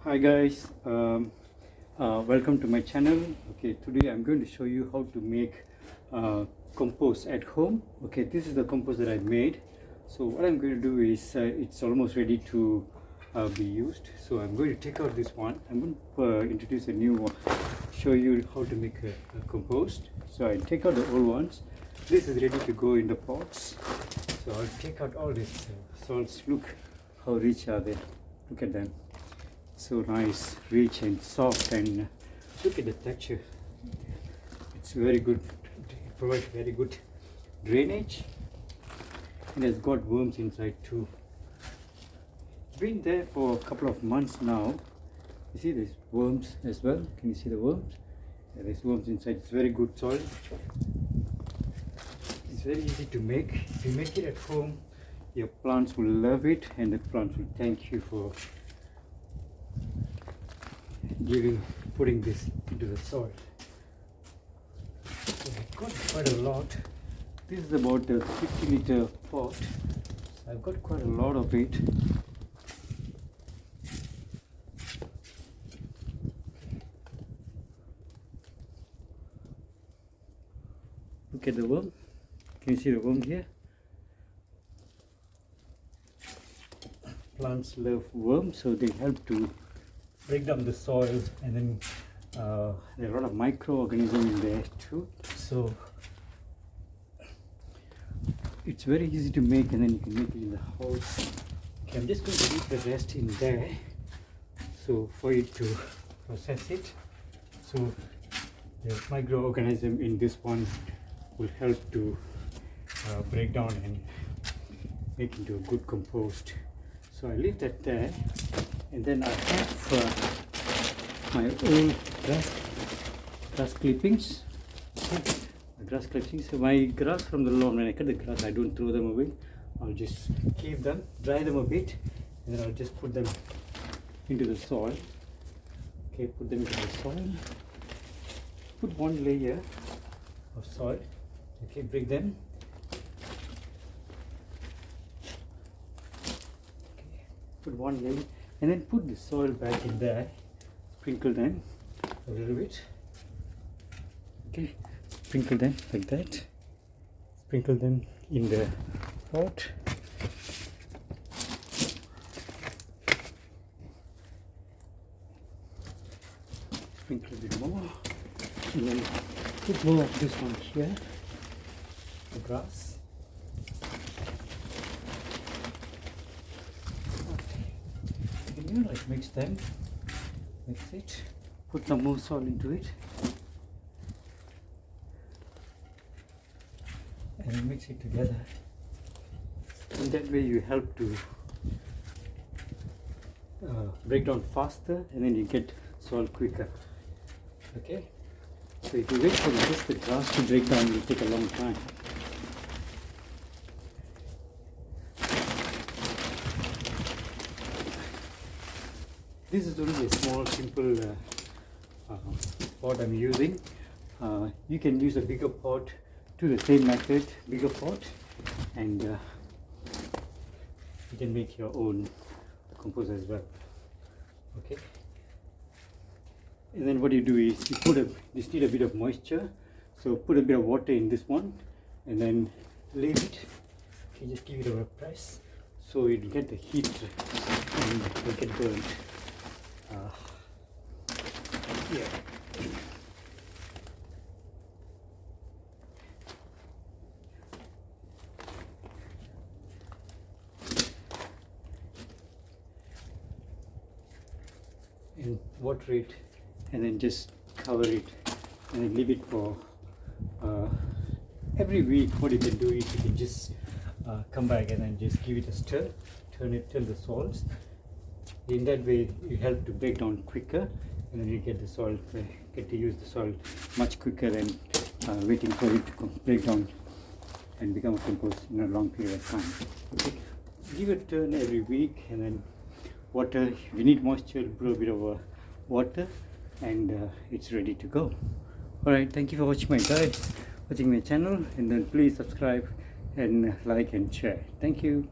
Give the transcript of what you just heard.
Hi guys, welcome to my channel. Okay, today I'm going to show you how to make compost at home. Okay, this is the compost that I made. So what I'm going to do is it's almost ready to be used. So I'm going to take out this one. I'm going to introduce a new one, show you how to make a compost. So I take out the old ones. This is ready to go in the pots. So I'll take out all these salts. Look how rich are they. Look at them. So nice, rich and soft, and look at the texture. It's very good. It provides very good drainage, and it's got worms inside too. It's been there for a couple of months now. You see there's worms as well. Can you see the worms? Yeah, there's worms inside. It's very good soil. It's very easy to make. If you make it at home, your plants will love it, and the plants will thank you for putting this into the soil. So I've got quite a lot. This is about a 50-liter pot. So I've got quite a lot of it. Look at the worm. Can you see the worm here? Plants love worms, so they help to break down the soil, and then there are a lot of microorganisms in there too. So it's very easy to make, and then you can make it in the house. Okay, I'm just going to leave the rest in there, so for you to process it. So the microorganism in this one will help to break down and make into a good compost. So I leave that there. And then I have my old grass clippings. So my grass from the lawn, when I cut the grass, I don't throw them away. I'll just keep them, dry them a bit, and then I'll just put them into the soil. Okay, put them into the soil. Put one layer of soil. Okay, break them. Okay, put one layer. And then put the soil back in there, sprinkle them a little bit. Okay, sprinkle them like that. Sprinkle them in the pot. Sprinkle a bit more. And then put more of this one here, the grass. Like mix them, mix it, put some more soil into it, and mix it together. And that way you help to break down faster, and then you get soil quicker. Okay, so if you wait for just the grass to break down, it will take a long time. This is only a small, simple pot I'm using. You can use a bigger pot, do the same method, bigger pot, and you can make your own compost as well. Okay. And then what you do is you just need a bit of moisture, so put a bit of water in this one, and then leave it. Okay, just give it a press, so it will get the heat and it will get burnt. Yeah. And water it, and then just cover it, and then leave it for every week. What you can do is you can just come back and then just give it a stir, turn the salts. In that way you help to break down quicker, and then you get the soil, get to use the soil much quicker than waiting for it to break down and become a compost in a long period of time. Okay, give it a turn every week, and then water. If you need moisture, put a bit of water, and it's ready to go. Alright, thank you for watching my channel, and then please subscribe and like and share. Thank you.